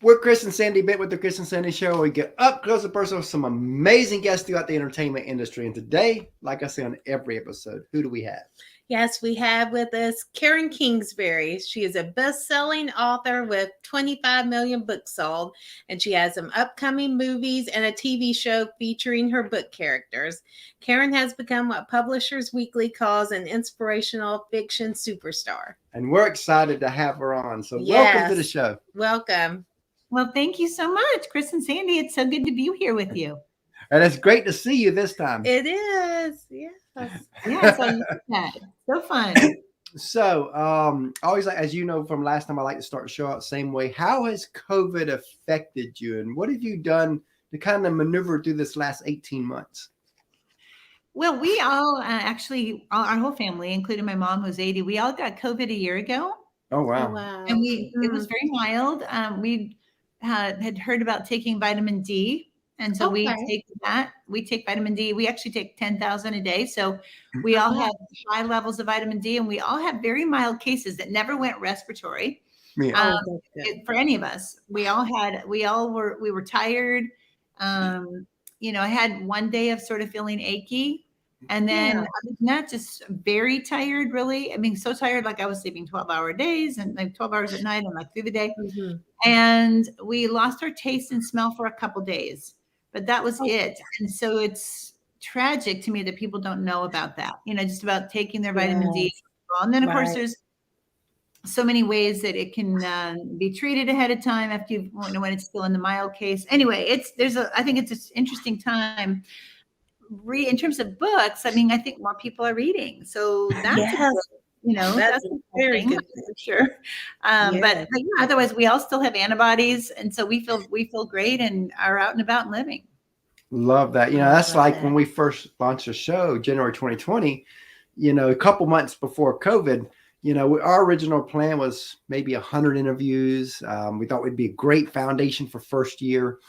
We're Chris and Sandy Bent with the Chris and Sandy Show. We get up close and personal with some amazing guests throughout the entertainment industry. And today, like I say on every episode, who do we have? Yes, we have with us Karen Kingsbury. She is a best-selling author with 25 million books sold, and she has some upcoming movies and a TV show featuring her book characters. Karen has become what Publishers Weekly calls an inspirational fiction superstar. And we're excited to have her on. So welcome to the Yes, show. welcome. Well, thank you so much, Chris and Sandy. It's so good to be here with you. And it's great to see you this time. It is, yes. Yes, I love that. So fun. So, always, as you know from last time, I like to start the show out the same way. How has COVID affected you, and what have you done to kind of maneuver through this last 18 months? Well, we all actually, our whole family, including my mom, who's 80, we all got COVID a year ago. Oh, wow. Oh, wow. And it was very mild. We had heard about taking vitamin D. And so we take that. We take vitamin D. We actually take 10,000 a day. So we all have high levels of vitamin D, and we all have very mild cases that never went respiratory. Yeah. For any of us. We were tired. I had one day of sort of feeling achy. And then other than that, just very tired, really. I mean, so tired, like I was sleeping 12-hour days and like 12 hours at night and like through the day. Mm-hmm. And we lost our taste and smell for a couple days, but that was it. And so it's tragic to me that people don't know about that, just about taking their vitamin D. And then, of course, there's so many ways that it can be treated ahead of time after when it's still in the mild case. Anyway, I think it's an interesting time. In terms of books, I mean, I think more people are reading, so that's that's very good for sure. But otherwise, we all still have antibodies, and so we feel great and are out and about and living. Love that. That's like when we first launched the show, January 2020. A couple months before COVID. Our original plan was maybe 100 interviews. We thought we'd be a great foundation for first year.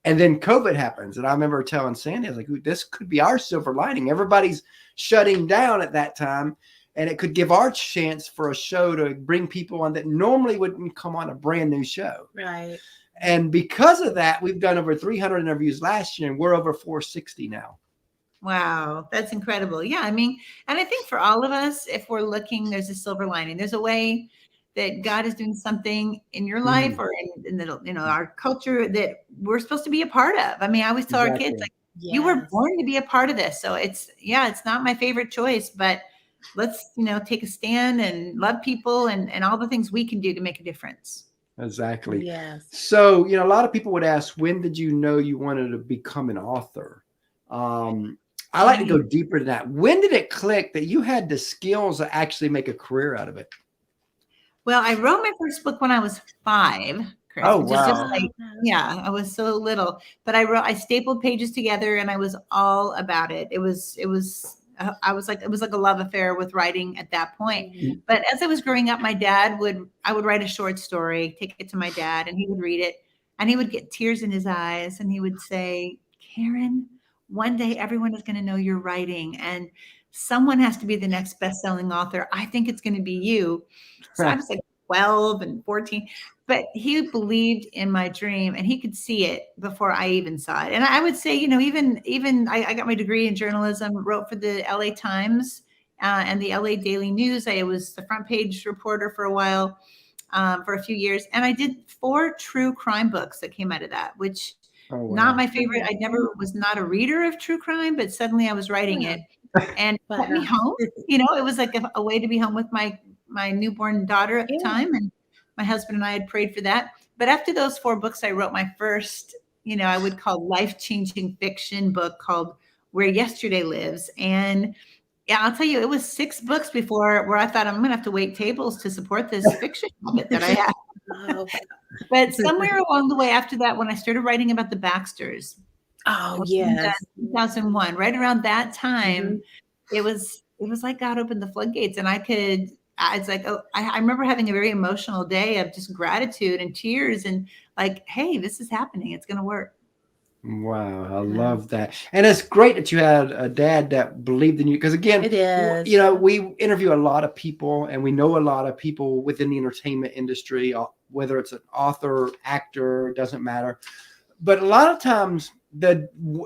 And then COVID happens. And I remember telling Sandy, I was like, this could be our silver lining. Everybody's shutting down at that time. And it could give our chance for a show to bring people on that normally wouldn't come on a brand new show. Right. And because of that, we've done over 300 interviews last year, and we're over 460 now. Wow, that's incredible. Yeah, I mean, and I think for all of us, if we're looking, there's a silver lining. There's a way that God is doing something in your life or in our culture that we're supposed to be a part of. I mean, I always tell our kids, like, you were born to be a part of this. So it's not my favorite choice, but let's, take a stand and love people and all the things we can do to make a difference. Exactly. Yes. So, a lot of people would ask, when did you know you wanted to become an author? I like to go deeper than that. When did it click that you had the skills to actually make a career out of it? Well, I wrote my first book when I was 5, Chris. Oh, wow. I was so little, but I stapled pages together and I was all about it. It was like a love affair with writing at that point. Mm-hmm. But as I was growing up, I would write a short story, take it to my dad, and he would read it, and he would get tears in his eyes, and he would say, Karen, one day everyone is going to know you're writing, and someone has to be the next best-selling author. I think it's going to be you. So I was like 12 and 14, but he believed in my dream, and he could see it before I even saw it. And I would say, even I got my degree in journalism, wrote for the LA Times and the LA Daily News. I was the front page reporter for a while, for a few years. And I did 4 true crime books that came out of that, which not my favorite. I never was not a reader of true crime, but suddenly I was writing it, and it kept me home. It was like a way to be home with my newborn daughter at the time. And my husband and I had prayed for that. But after those 4 books, I wrote my first, I would call life-changing fiction book called Where Yesterday Lives. And I'll tell you, it was 6 books where I thought I'm going to have to wait tables to support this fiction habit that I have. But somewhere along the way after that, when I started writing about the Baxters, 2001, right around that time, it was like God opened the floodgates, and I remember having a very emotional day of just gratitude and tears and like, hey, this is happening. It's going to work. Wow, I Yeah. love that. And it's great that you had a dad that believed in you. Because again, It is. you know, we interview a lot of people and we know a lot of people within the entertainment industry, whether it's an author, actor, doesn't matter. But a lot of times,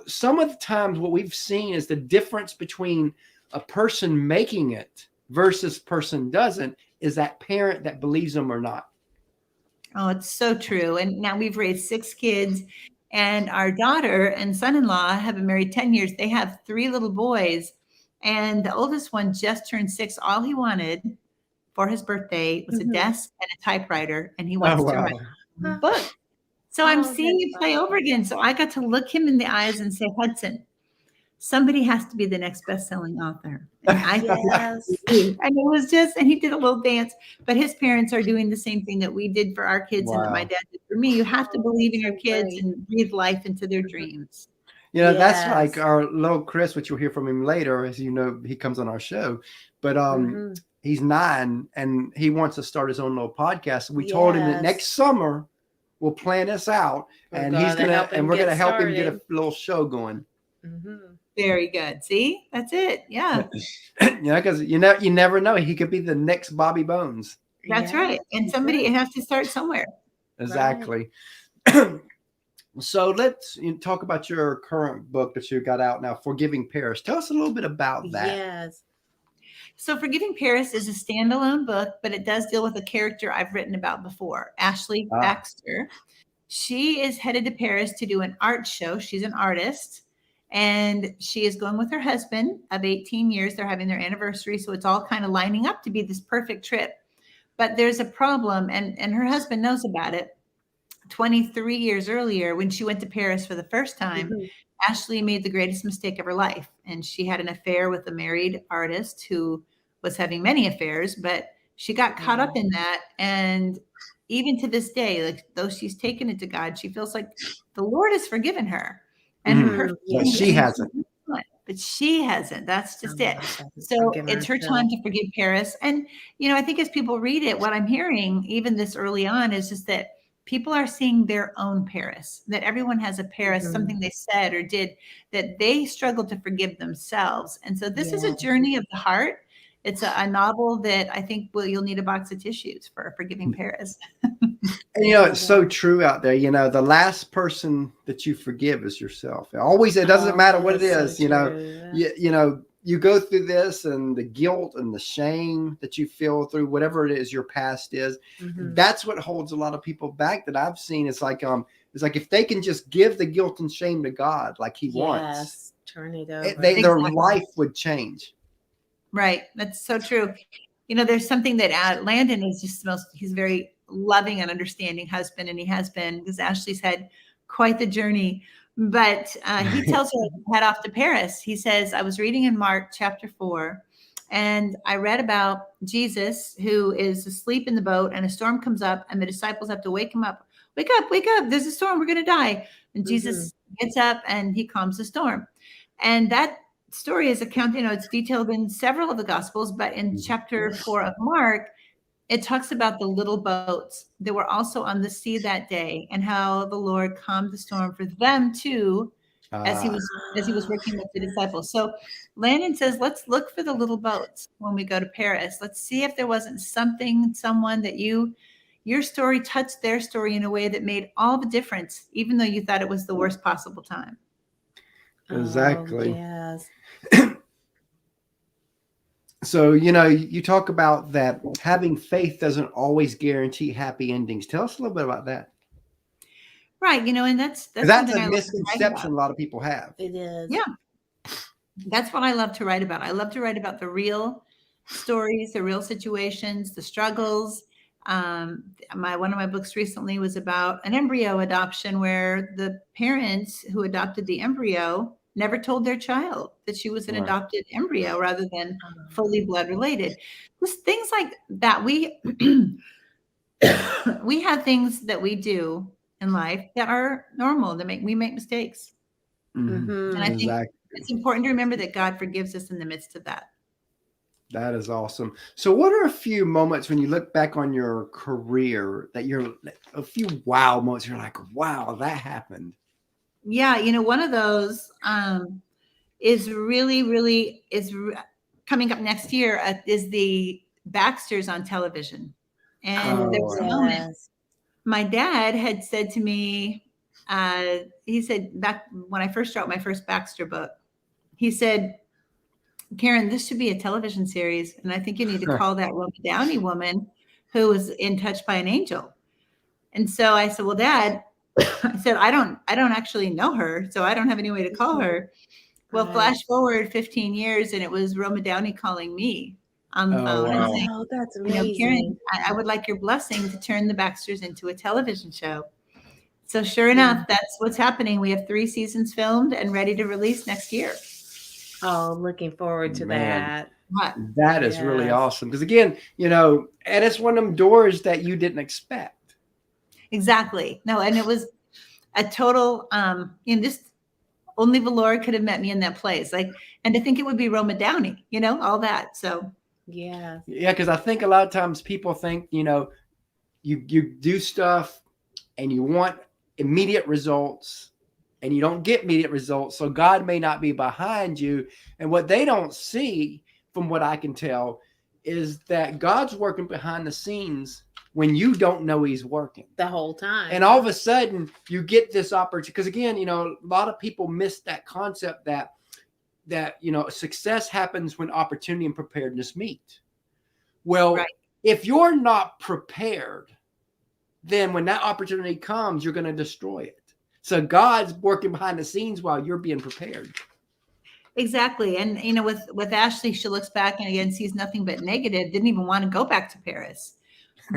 some of the times what we've seen is the difference between a person making it versus person doesn't is that parent that believes them or not. Oh, it's so true. And now we've raised 6 kids, and our daughter and son-in-law have been married 10 years. They have 3 little boys, and the oldest one just turned 6. All he wanted for his birthday was a Mhm. desk and a typewriter, and he Oh, wants to wow. write a book. So I'm Oh, seeing it that's play over again. So I got to look him in the eyes and say, Hudson, somebody has to be the next best-selling author. And I think Yes. and it was just, and he did a little dance, but his parents are doing the same thing that we did for our kids and that my Wow. dad did for me. You have to Oh, believe in that's your so kids great. and breathe life into their Mhm. dreams. You know, that's like Yes. our little Chris, which you'll hear from him later, as you know, he comes on our show. But Mhm. he's 9 and he wants to start his own little podcast. We told him that Yes. next summer we'll plan this out We're and gonna help him we're get gonna help him get a started. little show going. Mhm. Very good. See, that's it. Yeah, You know, because you never know. He could be the next Bobby Bones. that's Yeah, right. And he somebody could. has to start somewhere. Exactly. So let's talk about your current book that you got out now, Forgiving Paris. Tell us a little bit about that. Yes. So Forgiving Paris is a standalone book, but it does deal with a character I've written about before, Ashley Ah. Baxter. She is headed to Paris to do an art show. She's an artist, and she is going with her husband of 18 years. They're having their anniversary, so it's all kind of lining up to be this perfect trip. But there's a problem, and her husband knows about it. 23 years earlier, when she went to Paris for the first time, Mhm. Ashley made the greatest mistake of her life. And she had an affair with a married artist who was having many affairs, but she got caught up in that. And even to this day, like though she's taken it to God, she feels like the Lord has forgiven her. And Mhm. her Mhm. But feelings, she hasn't. but she hasn't. That's just it. Hasn't So forgiven it's her herself. time to forgive Paris. And, I think as people read it, what I'm hearing, even this early on, is just that people are seeing their own Paris, that everyone has a Paris, Mhm. something they said or did that they struggle to forgive themselves. And so this is a Yeah. journey of the heart. It's a novel that I think you'll need a box of tissues for Forgiving Paris. And it's so true out there. The last person that you forgive is yourself. It doesn't matter what it is. You go through this and the guilt and the shame that you feel through whatever it is your past is. Mhm. That's what holds a lot of people back that I've seen. It's like if they can just give the guilt and shame to God like He wants, Yes. Turn it over. their Exactly. life would change. Right. That's so true. There's something that Landon is just he's very loving and understanding husband, and he has been, because Ashley's had quite the journey. But he tells her to head off to Paris. He says, I was reading in Mark chapter 4, and I read about Jesus who is asleep in the boat, and a storm comes up, and the disciples have to wake him up. Wake up, wake up. There's a storm. We're going to die. And Jesus gets up and he calms the storm. And that story is it's detailed in several of the Gospels, but in chapter 4 of Mark, it talks about the little boats that were also on the sea that day and how the Lord calmed the storm for them too, as he was working with the disciples. So Landon says, let's look for the little boats when we go to Paris. Let's see if there wasn't someone that your story touched their story in a way that made all the difference, even though you thought it was the worst possible time. Exactly. Oh, yes. So, you talk about that having faith doesn't always guarantee happy endings. Tell us a little bit about that. Right. And that's That's something a I love to write misconception about. a lot of people have. It is. Yeah. That's what I love to write about. I love to write about the real stories, the real situations, the struggles. One of my books recently was about an embryo adoption where the parents who adopted the embryo never told their child that she was an Right. adopted embryo rather than fully blood related. Just things like that. We have things that we do in life that are normal. We make mistakes. Mhm. And I think Exactly. it's important to remember that God forgives us in the midst of that. That is awesome. So, what are a few moments when you look back on your career that you're a few wow moments? You're like, wow, that happened. Yeah, one of those is really coming up next year is the Baxters on television. And there Oh, was a wow. moment Yes. my dad had said to me, he said back when I first wrote my first Baxter book, he said, Karen, this should be a television series. And I think you need to call that Roma Downey woman who was in Touched by an Angel. And so I said, well, Dad, I said, I don't actually know her, so I don't have any way to call her. Well, Right. flash forward 15 years, and it was Roma Downey calling me on the Oh, phone and wow. saying, Oh, that's Karen, amazing. I would like your blessing to turn the Baxters into a television show. So sure enough, that's what's happening. We have 3 seasons filmed and ready to release next year. Oh, looking forward to Man. that. What? That is really Yes. awesome. Because again, and it's one of them doors that you didn't expect. Exactly. No, and it was a total, just only the Lord could have met me in that place. And to think it would be Roma Downey, all that. So Yeah. Yeah, because I think a lot of times people think, you do stuff and you want immediate results and you don't get immediate results. So God may not be behind you. And what they don't see, from what I can tell, is that God's working behind the scenes when you don't know he's working. The whole time. And all of a sudden you get this opportunity. Because again, a lot of people miss that concept that success happens when opportunity and preparedness meet. Well, Right. if you're not prepared, then when that opportunity comes, you're going to destroy it. So God's working behind the scenes while you're being prepared. Exactly. And, with Ashley, she looks back and again sees nothing but negative, didn't even want to go back to Paris.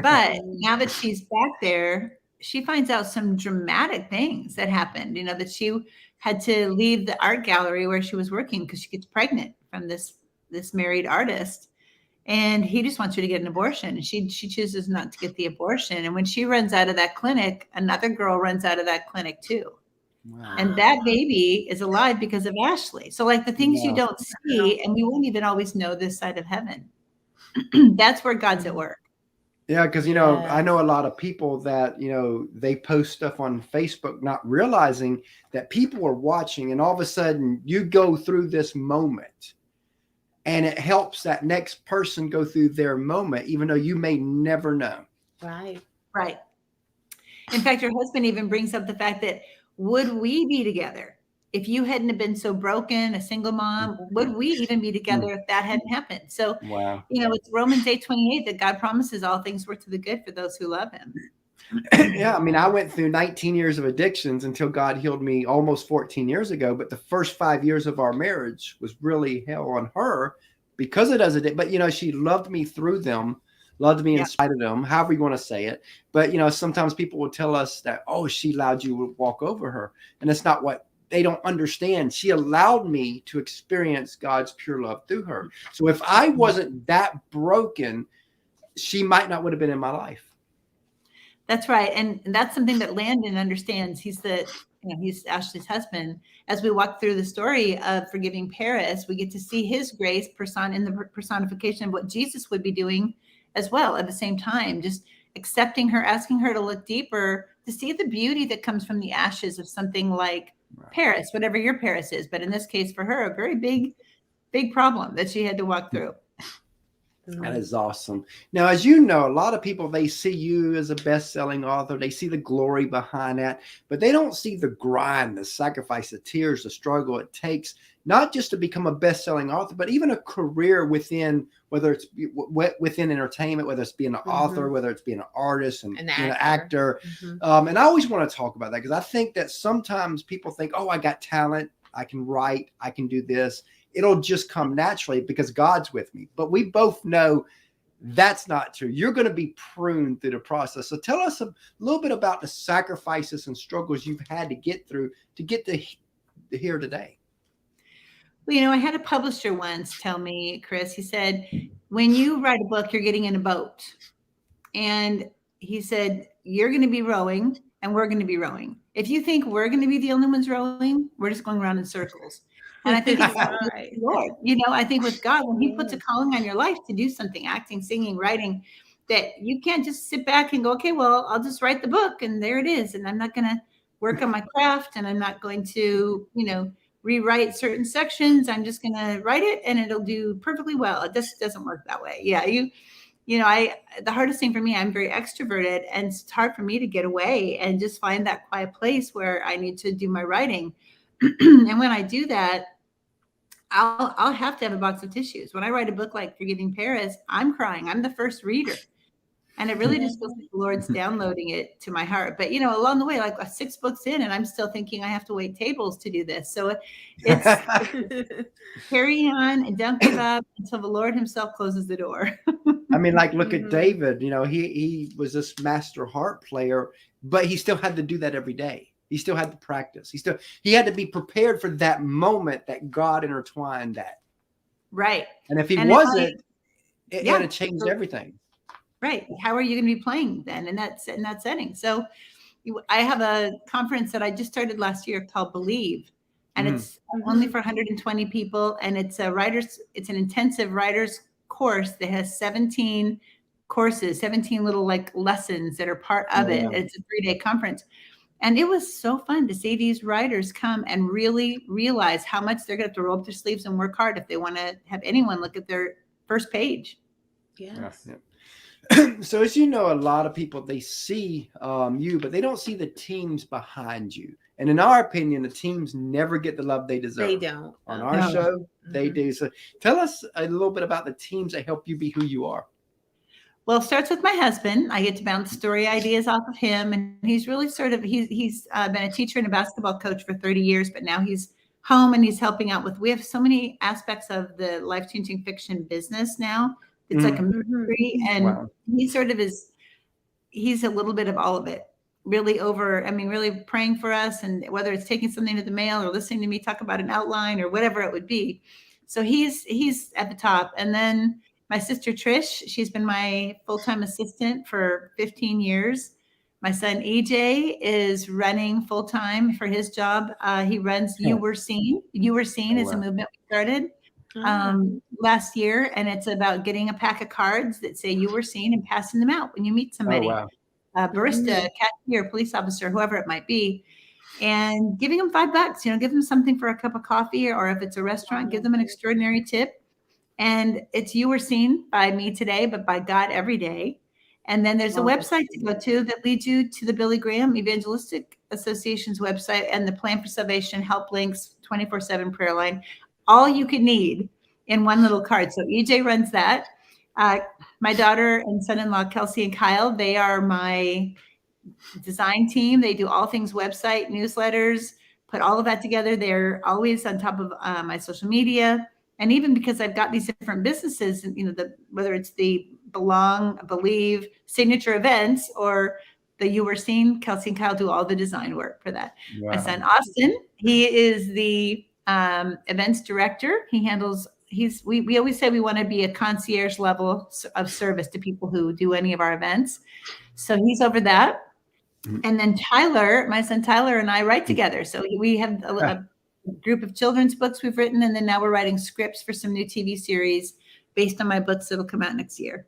But now that she's back there, she finds out some dramatic things that happened, that she had to leave the art gallery where she was working because she gets pregnant from this married artist. And he just wants her to get an abortion. And she chooses not to get the abortion. And when she runs out of that clinic, another girl runs out of that clinic too. Wow. And that baby is alive because of Ashley. So the things you Wow. don't see, and we won't even always know this side of heaven. That's where God's at work. Yeah, because I know a lot of people that they post stuff on Facebook, not realizing that people are watching, and all of a sudden you go through this moment, and it helps that next person go through their moment, even though you may never know. Right. Right. In fact, your husband even brings up the fact that would we be together if you hadn't have been so broken, a single mom? Would we even be together if that hadn't happened? So, Wow. It's Romans 8:28 that God promises all things work to the good for those who love him. Yeah, I mean, I went through 19 years of addictions until God healed me almost 14 years ago. But the first 5 years of our marriage was really hell on her because it does it. But, she loved me through them, loved me in spite of them, however you want to say it. But, sometimes people will tell us that, oh, she allowed you to walk over her. And that's not what they don't understand. She allowed me to experience God's pure love through her. So if I wasn't that broken, she might not would have been in my life. That's right. And that's something that Landon understands. He's he's Ashley's husband. As we walk through the story of forgiving Paris, we get to see his grace in the personification of what Jesus would be doing as well at the same time, just accepting her, asking her to look deeper, to see the beauty that comes from the ashes of something like Paris, whatever your Paris is. But in this case, for her, a very big problem that she had to walk through. That is awesome. Now, as you know, a lot of people, they see you as a best-selling author. They see the glory behind that, but they don't see the grind, the sacrifice, the tears, the struggle it takes, not just to become a best-selling author, but even a career within, whether it's within entertainment, whether it's being an author, whether it's being an artist and being an actor. And I always want to talk about that because I think that sometimes people think, oh, I got talent. I can write. I can do this. It'll just come naturally because God's with me. But we both know that's not true. You're going to be pruned through the process. So tell us a little bit about the sacrifices and struggles you've had to get through to get to here today. Well, I had a publisher once tell me, Chris, he said, when you write a book, you're getting in a boat. And he said, you're going to be rowing and we're going to be rowing. If you think we're going to be the only ones rowing, we're just going around in circles. And I think it's right. Lord, I think with God, when he puts a calling on your life to do something, acting, singing, writing, that you can't just sit back and go, okay, well, I'll just write the book and there it is. And I'm not going to work on my craft, and I'm not going to, rewrite certain sections. I'm just going to write it and it'll do perfectly well. It just doesn't work that way. Yeah. The hardest thing for me, I'm very extroverted, and it's hard for me to get away and just find that quiet place where I need to do my writing. And when I do that, I'll have to have a box of tissues. When I write a book like Forgiving Paris, I'm crying. I'm the first reader. And it really just feels like the Lord's downloading it to my heart. But, along the way, like 6 books in, and I'm still thinking I have to wait tables to do this. So it's carry on and don't give up until the Lord himself closes the door. I mean, like, look at David. He was this master harp player, but he still had to do that every day. He still had to practice. He had to be prepared for that moment that God intertwined that. Right. And if he wasn't, it had to change everything. Right. How are you going to be playing then in that setting? So I have a conference that I just started last year called Believe, and it's only for 120 people. And it's it's an intensive writer's course that has 17 courses, 17 little lessons that are part of it. It's a 3-day conference. And it was so fun to see these writers come and really realize how much they're going to have to roll up their sleeves and work hard if they want to have anyone look at their first page. Yes. Yeah. So as you know, a lot of people, they see you, but they don't see the teams behind you. And in our opinion, the teams never get the love they deserve. They don't. On our show, they do. So tell us a little bit about the teams that help you be who you are. Well, it starts with my husband. I get to bounce story ideas off of him. And he's really he's been a teacher and a basketball coach for 30 years, but now he's home and he's helping out we have so many aspects of the life-changing fiction business now. It's like a mystery, and he he's a little bit of all of it. Really really praying for us, and whether it's taking something to the mail or listening to me talk about an outline or whatever it would be. So he's at the top. And then my sister Trish, she's been my full-time assistant for 15 years. My son EJ is running full-time for his job. He runs You Were Seen. You Were Seen is a movement we started last year, and it's about getting a pack of cards that say you were seen and passing them out when you meet somebody, barista, cashier, police officer, whoever it might be, and giving them $5, give them something for a cup of coffee, or if it's a restaurant, give them an extraordinary tip. And it's You Were Seen by me today, but by God every day. And then there's a website to go to that leads you to the Billy Graham Evangelistic Association's website and the Plan for Salvation Help Links 24/7 prayer line. All you could need in one little card. So EJ runs that. My daughter and son-in-law, Kelsey and Kyle, they are my design team. They do all things website, newsletters, put all of that together. They're always on top of my social media. And even because I've got these different businesses, and whether it's the Belong, Believe, signature events, or the You Were Seen, Kelsey and Kyle do all the design work for that. Wow. My son, Austin, he is the events director. He handles, we always say we want to be a concierge level of service to people who do any of our events. So he's over that. And then Tyler, my son Tyler, and I write together. So we have a group of children's books we've written, and then now we're writing scripts for some new TV series based on my books that'll come out next year.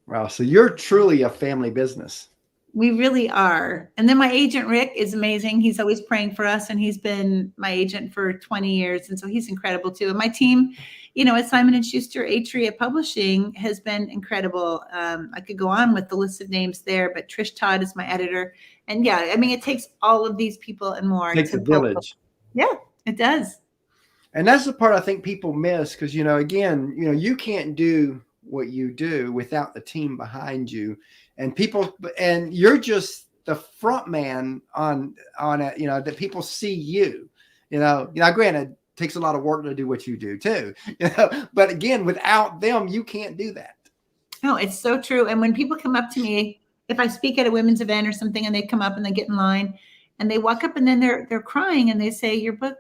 Wow. So you're truly a family business. We really are. And then my agent, Rick, is amazing. He's always praying for us, and he's been my agent for 20 years. And so he's incredible too. And my team, at Simon & Schuster, Atria Publishing has been incredible. I could go on with the list of names there, but Trish Todd is my editor. And it takes all of these people and more. It takes a village. Yeah, it does. And that's the part I think people miss, because, again, you can't do what you do without the team behind you. And you're just the front man on it, that people see you, granted, it takes a lot of work to do what you do too, but again, without them, you can't do that. No, it's so true. And when people come up to me, if I speak at a women's event or something, and they come up and they get in line and they walk up and then they're crying and they say, your book,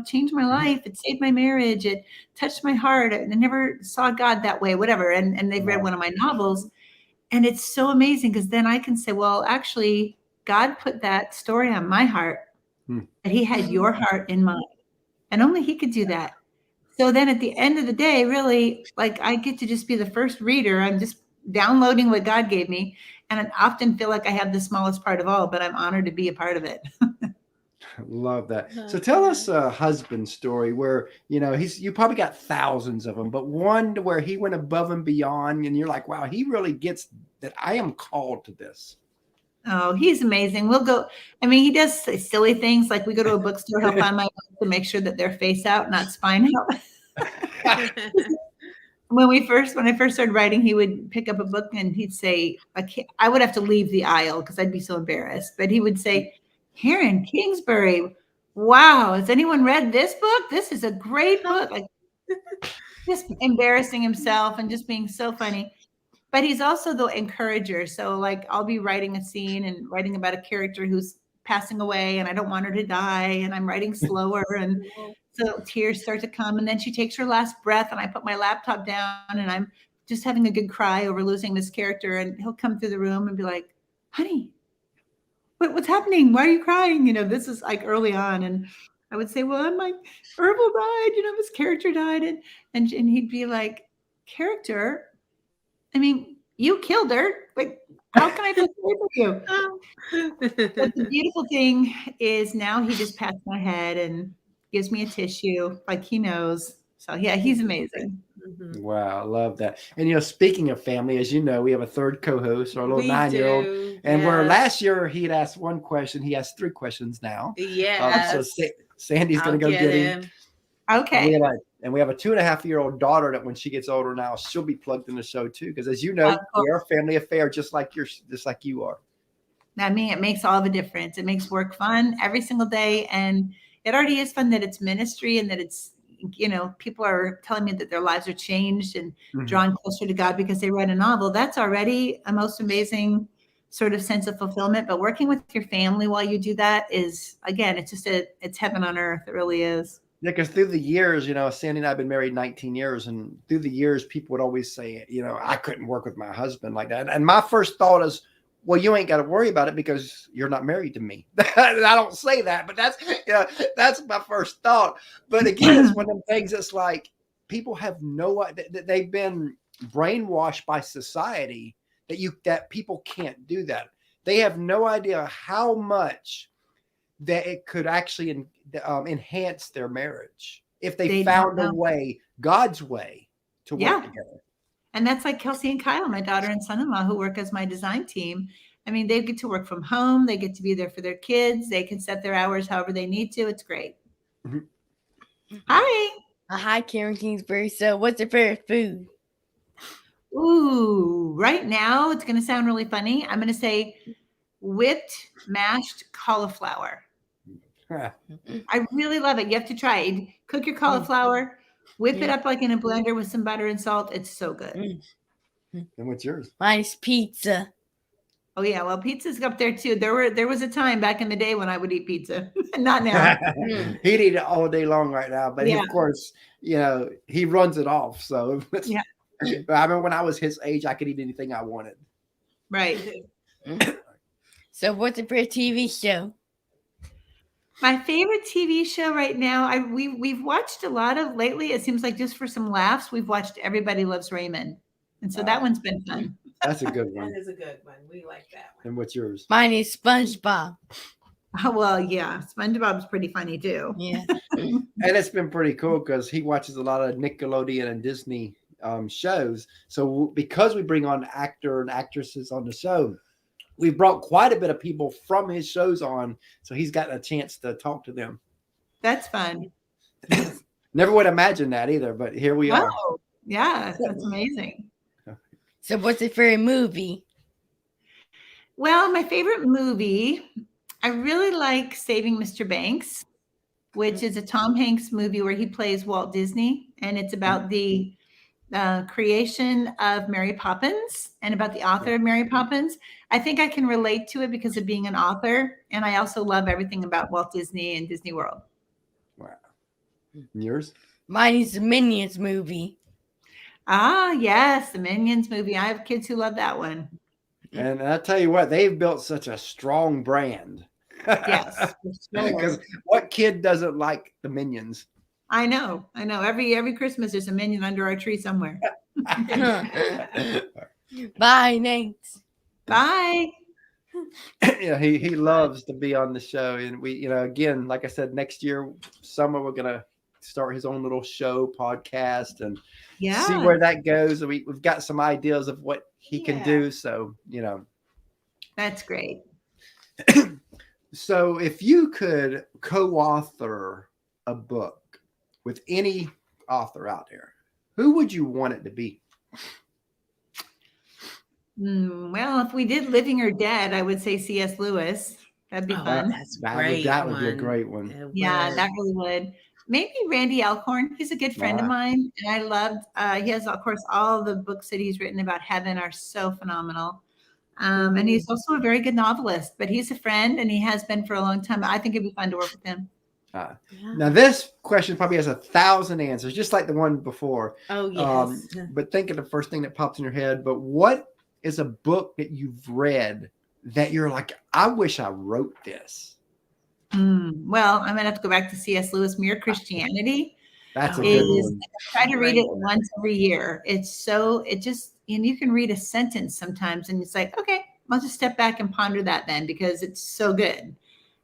changed my life. It saved my marriage. It touched my heart. I never saw God that way, whatever. And they've read one of my novels. And it's so amazing, because then I can say, well, actually, God put that story on my heart, that he had your heart in mind. And only he could do that. So then at the end of the day, really, I get to just be the first reader. I'm just downloading what God gave me. And I often feel like I have the smallest part of all, but I'm honored to be a part of it. Love that. So tell us a husband story where, you probably got thousands of them, but one where he went above and beyond and you're like, wow, he really gets that I am called to this. Oh, he's amazing. We'll go. I mean, he does silly things like we go to a bookstore. He'll find my book to make sure that they're face out, not spine out. When I first started writing, he would pick up a book and he'd say, I would have to leave the aisle because I'd be so embarrassed. But he would say, Karen Kingsbury, wow, has anyone read this book? This is a great book. Like just embarrassing himself and just being so funny. But he's also the encourager. So like I'll be writing a scene and writing about a character who's passing away and I don't want her to die. And I'm writing slower. And so tears start to come. And then she takes her last breath and I put my laptop down and I'm just having a good cry over losing this character. And he'll come through the room and be like, honey, what's happening? Why are you crying? This is like early on. And I would say, well, my Herbal died, this character died. And he'd be like, character? I mean, you killed her. Like, how can I feel sorry for you? But the beautiful thing is now he just pats my head and gives me a tissue. Like he knows. So yeah, he's amazing. Mm-hmm. Wow, I love that. And speaking of family, as you know, we have a third co-host, our little 9-year-old. And where last year he had asked one question, he asked 3 questions now. Yes. So Sandy's going to go get him. Okay. And we have a 2.5-year-old daughter that when she gets older now, she'll be plugged in the show too. Because as you know, we're a family affair, just like you are. I mean, it makes all the difference. It makes work fun every single day. And it already is fun that it's ministry and that it's, people are telling me that their lives are changed and drawn closer to God because they read a novel. That's already a most amazing sort of sense of fulfillment. But working with your family while you do that is, again, it's heaven on earth. It really is. Yeah, because through the years, Sandy and I have been married 19 years. And through the years, people would always say, I couldn't work with my husband like that. And my first thought is, well, you ain't got to worry about it because you're not married to me. I don't say that, but that's my first thought. But again, it's one of them things that's like people have no idea that they've been brainwashed by society that people can't do that. They have no idea how much that it could actually enhance their marriage if they found a way, God's way, to work together. And that's like Kelsey and Kyle, my daughter and son-in-law, who work as my design team. I mean, they get to work from home. They get to be there for their kids. They can set their hours however they need to. It's great. Mm-hmm. Hi. Hi, Karen Kingsbury. So what's your favorite food? Ooh, right now, it's going to sound really funny. I'm going to say whipped mashed cauliflower. I really love it. You have to try it. Cook your cauliflower. Whip it up like in a blender with some butter and salt. It's so good. And what's yours? Mine's pizza. Oh yeah, well, pizza's up there too. There was a time back in the day when I would eat pizza. Not now. He'd eat it all day long right now, but of course, he runs it off. So I remember when I was his age, I could eat anything I wanted. Right. So what's your favorite TV show? My favorite TV show right now, we've watched a lot of lately. It seems like just for some laughs, we've watched Everybody Loves Raymond. And so that one's been fun. That's a good one. That is a good one. We like that one. And what's yours? Mine is Spongebob. Oh, well, yeah. SpongeBob's pretty funny too. Yeah. And it's been pretty cool because he watches a lot of Nickelodeon and Disney shows. So because we bring on actor and actresses on the show, we've brought quite a bit of people from his shows on, so he's gotten a chance to talk to them. That's fun. Never would imagine that either, but here we are. Yeah, that's amazing. So what's your favorite movie? Well, my favorite movie, I really like Saving Mr. Banks, which is a Tom Hanks movie where he plays Walt Disney, and it's about the creation of Mary Poppins and about the author of Mary Poppins. I think I can relate to it because of being an author, and I also love everything about Walt Disney and Disney World. Wow. Yours? Mine is the Minions movie. Ah, yes, the Minions movie. I have kids who love that one. And I tell you what, they've built such a strong brand. Yes. Because what kid doesn't like the Minions? I know. Every Christmas there's a Minion under our tree somewhere. Bye, thanks. Bye. Yeah, he loves to be on the show, and we, again, like I said, next year summer we're gonna start his own little show podcast and see Yeah, where that goes. We've got some ideas of what he can Yeah. do. So that's great. so if you could co-author a book with any author out there, who would you want it to be? Well, if we did Living or Dead, I would say C.S. Lewis. That'd be Oh, fun. that's great. That would be a great one. It Yeah, would. that really would. Maybe Randy Alcorn. He's a good friend of mine, and I loved. He has, of course, all the books that he's written about heaven are so phenomenal. And he's also a very good novelist. But he's a friend, and he has been for a long time. I think it'd be fun to work with him. Yeah. Now, this question probably has 1,000 answers, just like the one before. Oh, yes. But think of the first thing that pops in your head. But what is a book that you've read that you're like, I wish I wrote this? Well, I'm gonna have to go back to C.S. Lewis, Mere Christianity. That's a It good is, one. I try to read it once every year. It just, and you can read a sentence sometimes and it's like, okay, I'll just step back and ponder that then because it's so good.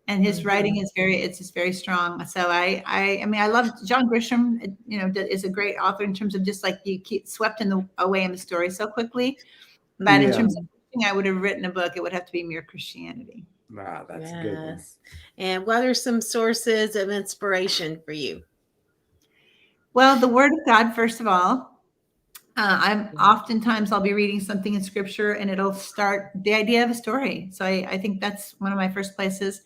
And his writing is it's just very strong. So I mean, I love John Grisham, is a great author in terms of just like you keep swept away in the story so quickly. But in terms of I would have written a book, it would have to be Mere Christianity. Wow, that's a good one. And what are some sources of inspiration for you? Well, the Word of God, first of all. Oftentimes I'll be reading something in Scripture and it'll start the idea of a story. So I think that's one of my first places.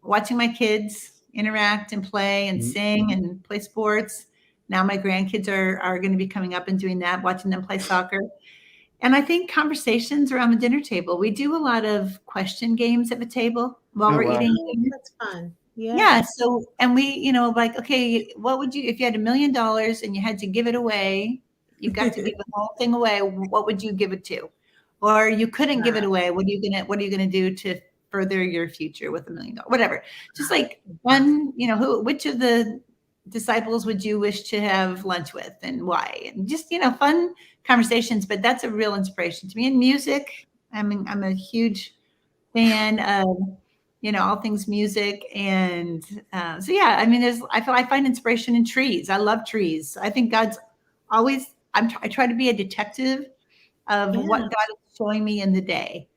Watching my kids interact and play and sing and play sports. Now my grandkids are going to be coming up and doing that, watching them play soccer. And I think conversations around the dinner table. We do a lot of question games at the table while we're eating. That's fun. Yeah. Yeah. So, and we, like, okay, what would you, if you had $1 million and you had to give it away, you got to give the whole thing away, what would you give it to? Or you couldn't give it away. What are you going to do to further your future with $1 million? Whatever. Just like one, which of the disciples would you wish to have lunch with and why? And just, fun conversations, but that's a real inspiration to me. And music, I'm a huge fan of, all things music. And so, yeah, I mean, I find inspiration in trees. I love trees. I think God's always, I try to be a detective of what God is showing me in the day,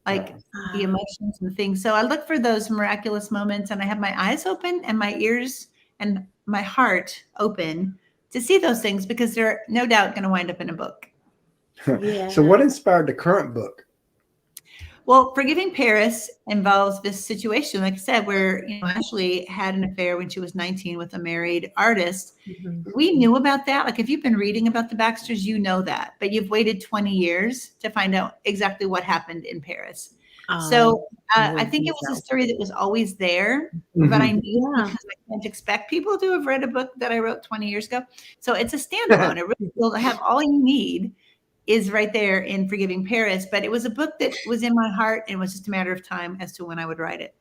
like the emotions and things. So I look for those miraculous moments and I have my eyes open and my ears and my heart open to see those things because they're no doubt going to wind up in a book. So what inspired the current book? Well, Forgiving Paris involves this situation, like I said, where Ashley had an affair when she was 19 with a married artist. We knew about that. Like if you've been reading about the Baxters, you know that, but you've waited 20 years to find out exactly what happened in Paris. So I think it was a story that was always there, but I knew because I can't expect people to have read a book that I wrote 20 years ago. So it's a standalone. It really will have all you need is right there in Forgiving Paris. But it was a book that was in my heart and it was just a matter of time as to when I would write it.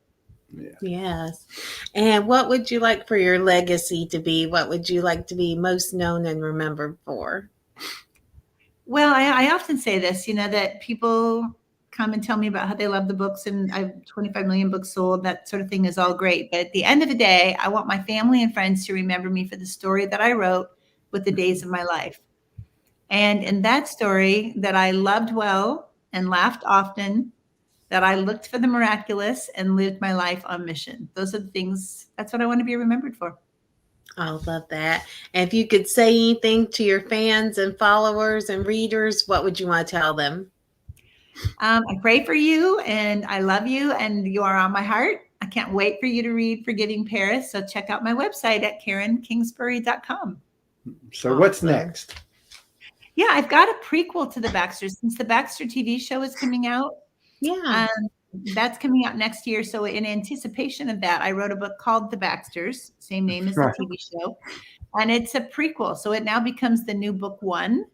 Yes. And what would you like for your legacy to be? What would you like to be most known and remembered for? Well, I often say this, that people come and tell me about how they love the books and I have 25 million books sold. That sort of thing is all great. But at the end of the day, I want my family and friends to remember me for the story that I wrote with the days of my life. And in that story that I loved well and laughed often, that I looked for the miraculous and lived my life on mission. Those are the things, that's what I want to be remembered for. I love that. And if you could say anything to your fans and followers and readers, what would you want to tell them? I pray for you and I love you and you are on my heart. I can't wait for you to read Forgiving Paris. So check out my website at KarenKingsbury.com. So what's next? Yeah, I've got a prequel to the Baxters since the Baxter TV show is coming out. Yeah. That's coming out next year. So in anticipation of that, I wrote a book called The Baxters, same name as the TV show. And it's a prequel. So it now becomes the new book one.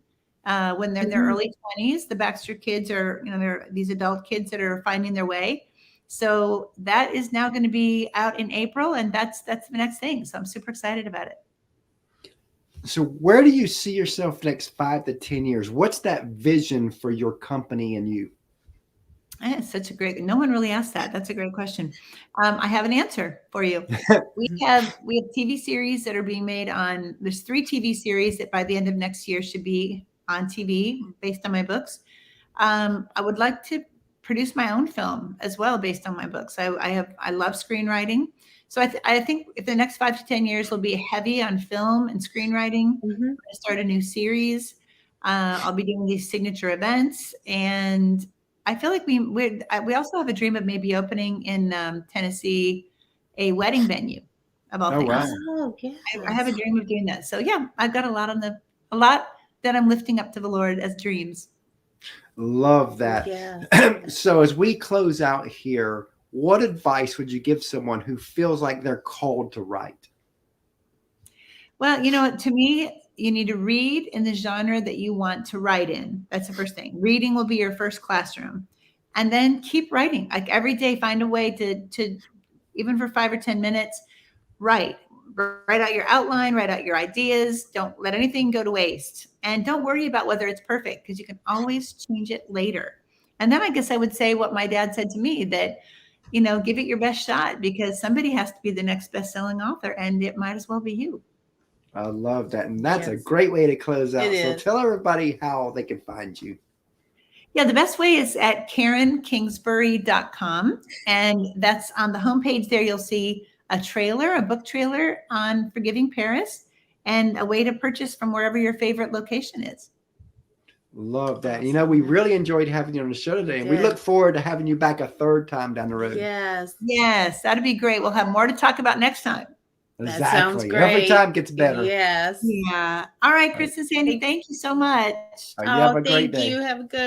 When they're in their early 20s, the Baxter kids are, they're these adult kids that are finding their way. So that is now going to be out in April. And that's the next thing. So I'm super excited about it. So where do you see yourself next 5 to 10 years? What's that vision for your company and you? That's such a great. No one really asked that. That's a great question. I have an answer for you. We have TV series that are being made on. There's 3 TV series that by the end of next year should be on TV based on my books. I would like to produce my own film as well based on my books. I love screenwriting, so I think if the next 5 to 10 years will be heavy on film and screenwriting. I'm going to start a new series. I'll be doing these signature events, and I feel like we also have a dream of maybe opening in Tennessee a wedding venue of all Oh, things. wow. Oh, yes. I have a dream of doing that. So yeah, I've got a lot that I'm lifting up to the Lord as dreams. Love that. Yeah. So as we close out here, what advice would you give someone who feels like they're called to write? Well, to me, you need to read in the genre that you want to write in. That's the first thing. Reading will be your first classroom. And then keep writing. Like every day, find a way to even for 5 or 10 minutes, write out your outline, write out your ideas. Don't let anything go to waste. And don't worry about whether it's perfect, because you can always change it later. And then I guess I would say what my dad said to me, that, give it your best shot, because somebody has to be the next best-selling author, and it might as well be you. I love that. And that's a Yes. great way to close out. It So is. tell everybody how they can find you. Yeah, the best way is at KarenKingsbury.com. And that's on the homepage there. You'll see a book trailer on Forgiving Paris, and a way to purchase from wherever your favorite location is. Love that. Awesome. We really enjoyed having you on the show today. And we Good. look forward to having you back a 3rd time down the road. Yes. Yes, that'd be great. We'll have more to talk about next time. That Exactly. sounds Every great. time gets better. Yes. Yeah. All right, Chris and Sandy, thank you so much. You have a Oh, great thank day. you. Have a good